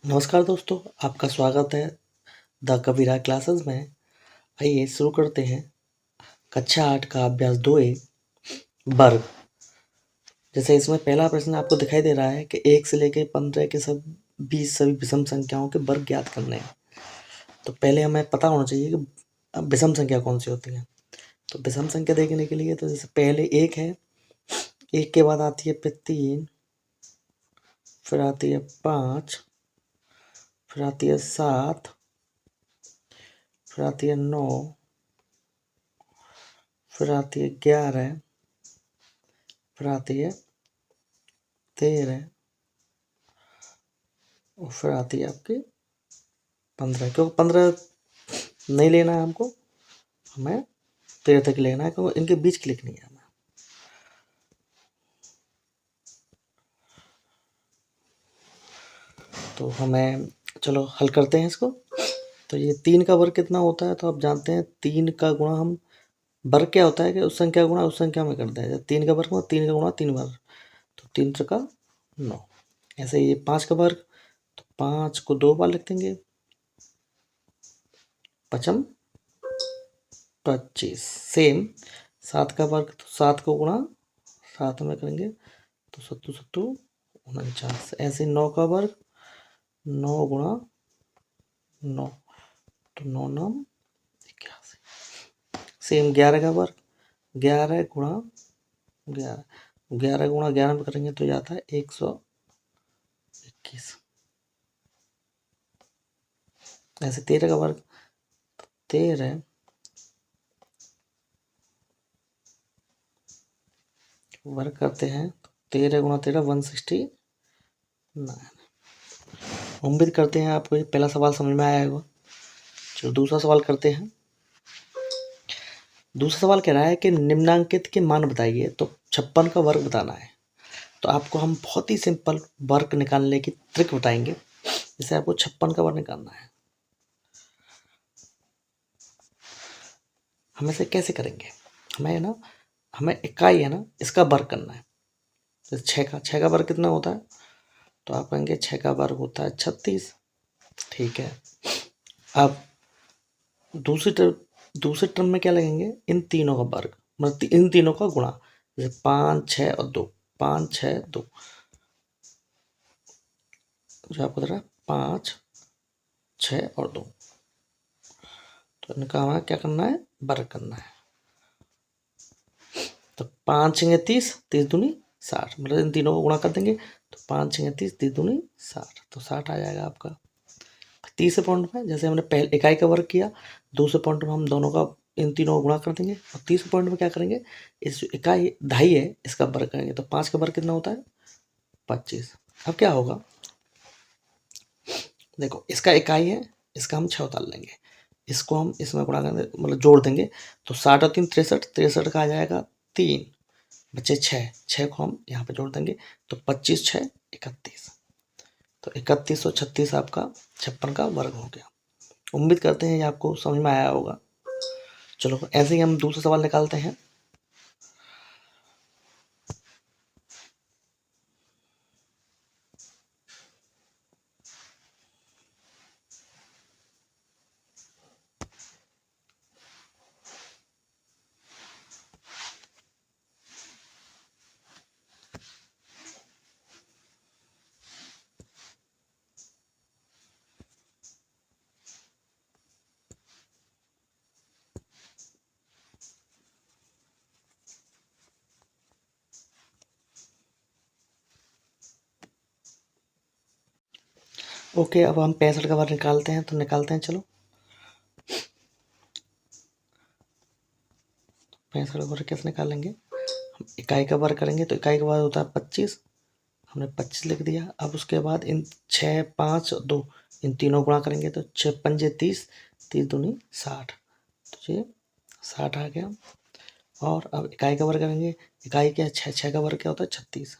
नमस्कार दोस्तों, आपका स्वागत है द कबीरा क्लासेस में। आइए शुरू करते हैं कक्षा 8 का अभ्यास 2A वर्ग। जैसे इसमें पहला प्रश्न आपको दिखाई दे रहा है कि 1 से लेकर 15 के सब 20 सभी विषम संख्याओं के वर्ग ज्ञात करने हैं। तो पहले हमें पता होना चाहिए कि विषम संख्या कौन सी होती है। तो विषम संख्या देखने के लिए तो जैसे पहले 1 है, 1 के बाद आती है फिर 3, फिर आती है 5, फिर आती है 7, फिर आती है 9, फिर आती है 11, फिर आती है 13 और फिर आती है आपकी 15। क्योंकि 15 नहीं लेना है हमको, हमें 13 तक लेना है क्योंकि इनके बीच क्लिक नहीं है हमें। तो हमें चलो हल करते हैं इसको। तो ये 3 का वर्ग कितना होता है, तो आप जानते हैं 3 का गुणा हम वर्ग क्या होता है कि उस संख्या गुणा उस संख्या में करते हैं। 3 का वर्ग 3 का गुणा 3 बार, तो 3 का 9। ऐसे ये 5 का वर्ग, तो 5 को 2 बार लिख देंगे, 5 25। सेम 7 का वर्ग, तो 7 को गुणा 7 में करेंगे तो 7 7 49। ऐसे 9 का वर्ग, 9 गुणा 9 तो 9 9 81। सेम 11 का वर्ग, 11 गुणा 11, 11 गुणा 11 में करेंगे तो जाता है 121। ऐसे 13 का वर्ग, 13 वर्ग करते हैं तो 13 गुणा 13 169। उम्मीद करते हैं आपको ये पहला सवाल समझ में आया होगा। चलो दूसरा सवाल करते हैं। दूसरा सवाल कह रहा है कि निम्नांकित के मान बताइए, तो 56 का वर्ग बताना है। तो आपको हम बहुत ही सिंपल वर्ग निकालने की ट्रिक बताएंगे। जैसे आपको 56 का वर्ग निकालना है, हम इसे कैसे करेंगे, हमें इकाई है ना, इसका वर्ग करना है। जैसे 6 का वर्ग कितना होता है, तो आप कहेंगे 6 का वर्ग होता है 36। ठीक है, अब दूसरे टर्म में क्या लगेंगे, इन तीनों का वर्ग मतलब इन तीनों का गुणा। जैसे 5 6 और 2, 5 6 2, जो आपको दे रहा है 5 6 और 2, तो इनका हमें क्या करना है, वर्ग करना है। तो 5 6 30, 30 दूनी 60, मतलब इन तीनों को गुणा कर देंगे तो 5 6 30, 30 दूनी 60, तो 60 आ जाएगा आपका। तीसरे पॉइंट में जैसे हमने पहले इकाई का वर्ग किया, दूसरे पॉइंट में हम दोनों का इन तीनों को गुणा कर देंगे, और तीसरे पॉइंट में क्या करेंगे, इस इकाई ढाई है इसका वर्ग करेंगे। तो 5 का वर्ग कितना होता है 25। अब क्या होगा, देखो इसका इकाई है, इसका हम 6 उतार लेंगे, इसको हम इसमें गुणा कर मतलब जोड़ देंगे, तो 60 और 3 63, 63 का आ जाएगा 3 बचे 6 को हम यहाँ पे जोड़ देंगे तो 25 6 31, तो 31 और 36 आपका 56 का वर्ग हो गया। उम्मीद करते हैं ये आपको समझ में आया होगा। चलो ऐसे ही हम दूसरा सवाल निकालते हैं। ओके, अब हम 65 का वर्ग निकालते हैं, तो निकालते हैं। चलो 65 का वर्ग कैसे निकालेंगे, हम इकाई का वर्ग करेंगे तो इकाई का वर्ग होता है 25, हमने 25 लिख दिया। अब उसके बाद इन 6 5 2 इन तीनों गुणा करेंगे तो 6 पंजे 30, 30 दूनी 60, तो ये 60 आ गया। और अब इकाई का वर्ग करेंगे, इकाई क्या है 6, 6 का वर्ग क्या होता है 36।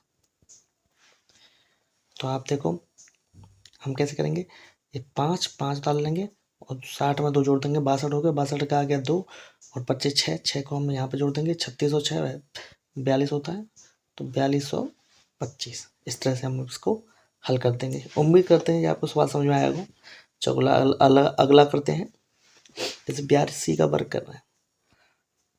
तो आप देखो हम कैसे करेंगे, ये 5 5 डाल लेंगे और 60 में 2 जोड़ देंगे, 62 हो गया, 62 का आ गया 2 और 25 6, 6 को हम यहाँ पे जोड़ देंगे, 36 और 6 42 होता है, तो 4225। इस तरह से हम इसको हल कर देंगे। उम्मीद करते हैं कि आपको सवाल समझ में आया होगा। चलो अगला करते हैं। जैसे 82 का वर्ग करना है,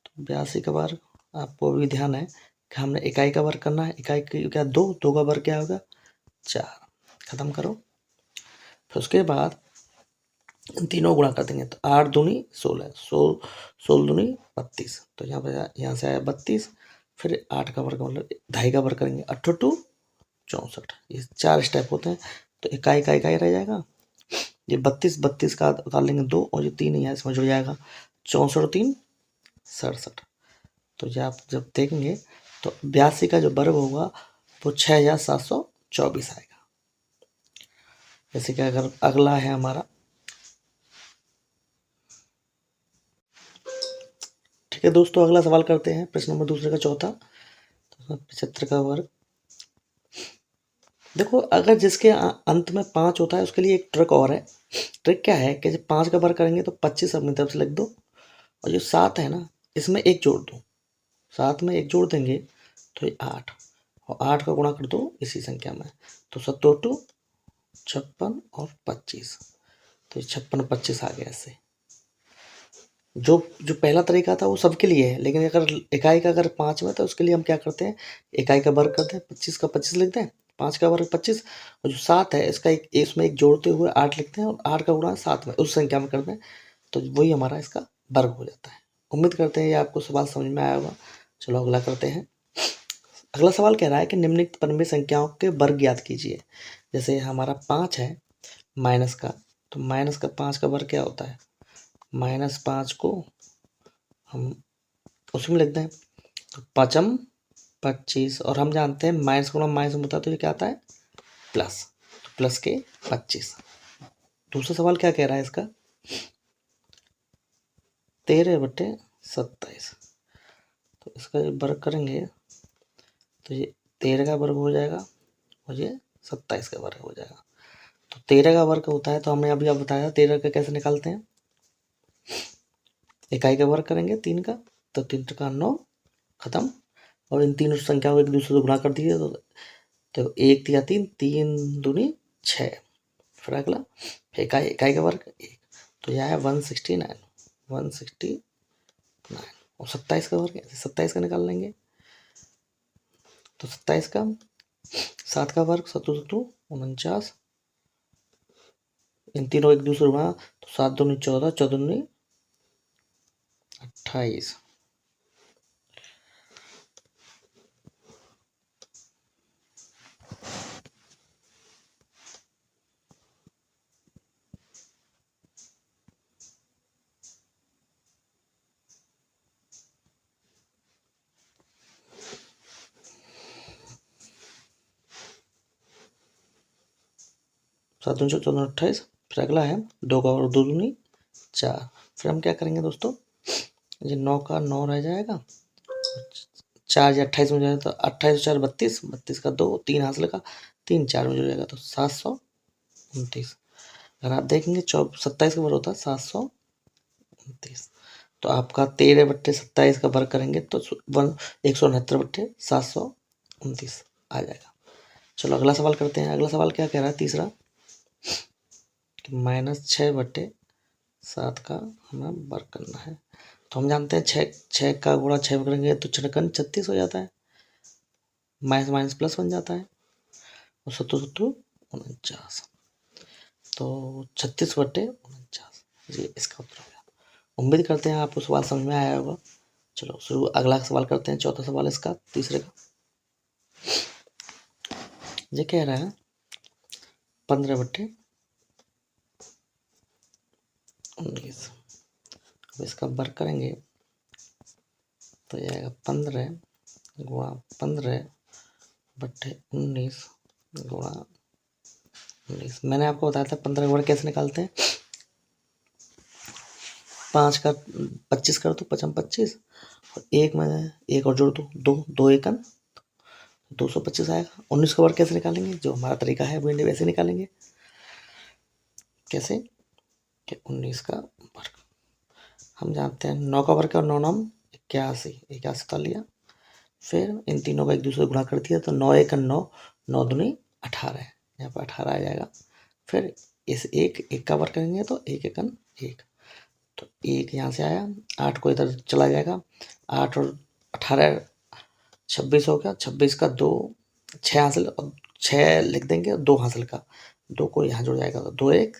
तो 82 का वर्ग आपको भी ध्यान है कि हमने इकाई का वर्ग करना है। इकाई क्या 2 का वर्ग क्या होगा 4। खत्म करो। फिर उसके बाद इन तीनों गुणा कर देंगे, तो 8 दूनी 16, 16 दूनी 32, तो यहाँ से आया 32। फिर 8 का वर्ग मतलब 2.5 का वर्ग करेंगे, 8 टू 64। ये 4 स्टेप होते हैं। तो इकाई का इकाई रह जाएगा। ये 32 का उतार लेंगे 2, और ये 3 यहाँ इसमें जुड़ जाएगा। 64 3 67। तो ये आप जब देखेंगे तो 82 का जो वर्ग होगा वो 6724 आएगा। जैसे कि अगर अगला है हमारा, ठीक है दोस्तों, अगला सवाल करते हैं। प्रश्न नंबर दूसरे का चौथा, तो 75 का वर्ग। देखो, अगर जिसके अंत में 5 होता है उसके लिए एक ट्रिक और है। ट्रिक क्या है कि जब 5 का वर्ग करेंगे तो 25 अपनी तरफ से लिख दो, और जो 7 है ना इसमें 1 जोड़ दो। 7 में 1 जोड़ देंगे तो ये 8, और 8 का गुणा कर दो इसी संख्या में, तो 7 56 और 25। तो 56 25 आ गया इससे। जो पहला तरीका था वो सबके लिए है, लेकिन अगर इकाई का अगर 5 में तो उसके लिए हम क्या करते हैं, इकाई का वर्ग करते हैं, 25 का 25 लिखते हैं, 5 का वर्ग 25, और जो 7 है इसका इसमें 1 जोड़ते हुए 8 लिखते हैं, और 8 का गुणा 7 में उस संख्या में करते हैं, तो वही हमारा इसका वर्ग हो जाता है। उम्मीद करते हैं ये आपको सवाल समझ में आया होगा। चलो अगला करते हैं। अगला सवाल कह रहा है कि निम्नलिखित परिमेय संख्याओं के वर्ग ज्ञात कीजिए। जैसे हमारा 5 है माइनस का, तो माइनस का 5 का वर्ग क्या होता है, -5 को हम उसमें लिखते हैं, तो 5 25, और हम जानते हैं माइनस गुणा माइनस में होता है तो ये क्या आता है प्लस, तो प्लस के 25। दूसरा सवाल क्या कह रहा है इसका, 13/27, तो इसका जब वर्ग करेंगे तो ये 13 का वर्ग हो जाएगा, और ये 27 का वर्ग हो जाएगा। तो 13 का वर्ग होता है, तो हमने अभी आप बताया 13 का कैसे निकालते हैं, इकाई का वर्ग करेंगे 3 का, तो 3 का 9, खत्म। और इन तीनों संख्याओं को एक दूसरे से गुणा कर दीजिए, तो 1 तिया 3, 3 दूनी 6। फिर अगला इकाई का वर्ग 1, तो यह है 169, 169। और 27 का वर्ग 27 का निकाल लेंगे, तो 27 का 7 का वर्ग 7 49। इन तीनों एक दूसरे गुणा, तो 7 दूनी 14, 14 दूनी 28। 7 दूनी 14 28। फिर अगला है 2 का वर्ग 2 दूनी 4। फिर हम क्या करेंगे दोस्तों, ये 9 का 9 रह जाएगा, 4 या 28 में जाएगा, तो 28 4 32, 32 का 2, 3 हाथ लगा, 3 4 में जुड़ जाएगा, तो 729। अगर आप देखेंगे 27 का वर्ग होता है 729। तो आपका 13/27 का वर्ग करेंगे तो 169/729 आ जाएगा। चलो अगला सवाल करते हैं। अगला सवाल क्या कह रहा है तीसरा, कि -6/7 का हमें वर्ग करना है। तो हम जानते हैं 6 का गुणा 6 करेंगे तो 6 36 हो जाता है, माइनस माइनस प्लस बन जाता है, और 7 49, तो 36/49 जी इसका उत्तर हो गया। उम्मीद करते हैं आपको सवाल समझ में आया होगा। चलो शुरू अगला सवाल करते हैं। चौथा सवाल इसका तीसरे का, ये कह रहा है 15/19। अब इसका वर्ग करेंगे तो ये आएगा 15 गुणा 15/19 गुणा 19। मैंने आपको बताया था 15 का वर्ग कैसे निकालते हैं, 5 का 25 कर दो, 5 25, और 1 में 1 और जोड़ दो, 2 2 1 225 आएगा। 19 का वर्ग कैसे निकालेंगे, जो हमारा तरीका है वो वैसे निकालेंगे। कैसे कि 19 का वर्ग हम जानते हैं 9 का वर्ग और 9 9 81, 81 उतार लिया। फिर इन तीनों का एक दूसरे गुणा कर दिया, तो 9 1 9, 9 दूनी 18 है, यहाँ पर 18 आ जाएगा। फिर इस एक का वर्ग करेंगे तो एक एकन एक, तो एक यहाँ से आया, 8 को इधर चला जाएगा, 8 और 18 26 हो गया, 26 का 2 6 हासिल, 6 लिख देंगे, 2 हासिल का 2 को यहाँ जुड़ जाएगा तो 2 1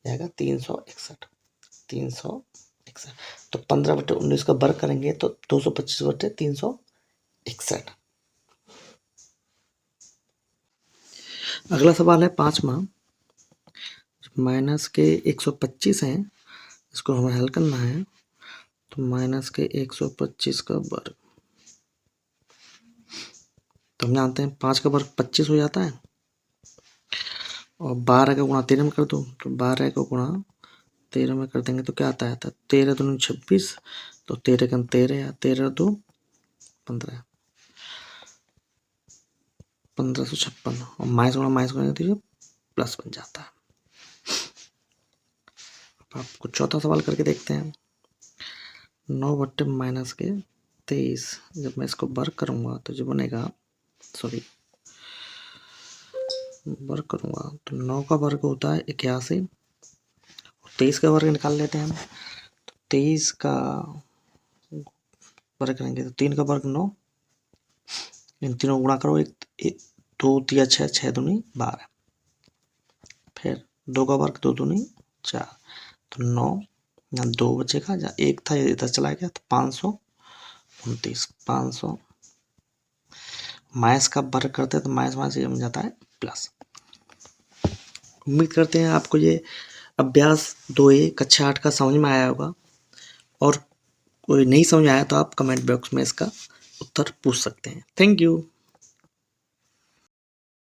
जाएगा 361। 361 तो 15/19 का वर्ग करेंगे तो 225/361। अगला सवाल है 5वां। माइनस के 125 हैं, इसको हमें हल करना है। तो माइनस के 125 का वर्ग, तो हम जानते हैं 5 का वर्ग 25 हो जाता है, और 12 का गुणा 13 में कर दो, तो 12 का गुणा 13 में कर देंगे तो क्या आता है, 13 दूनी 26, तो 13 का 13 या 13 2 15, 1556, और माइनस गुणा दीजिए प्लस बन जाता है। आपको चौथा सवाल करके देखते हैं। 9/-23, जब मैं इसको वर्ग करूंगा तो जो बनेगा, वर्ग करूंगा तो 9 का वर्ग होता है 81, 23 का वर्ग निकाल लेते हैं हम। तो 23 का वर्ग करेंगे तो 3 का वर्ग 9, इन तीनों गुणा करो, 2 3 6, 6 दूनी 12, फिर 2 का वर्ग 2 दूनी 4, तो 9 यहाँ 2 बचेगा, जहाँ 1 था इधर चला गया, तो 529। 500 माइनस का वर्ग करते हैं तो माइनस ये बन जाता है प्लस। उम्मीद करते हैं आपको ये अभ्यास 2A कक्षा 8 का समझ में आया होगा, और कोई नहीं समझ आया तो आप कमेंट बॉक्स में इसका उत्तर पूछ सकते हैं। Thank you.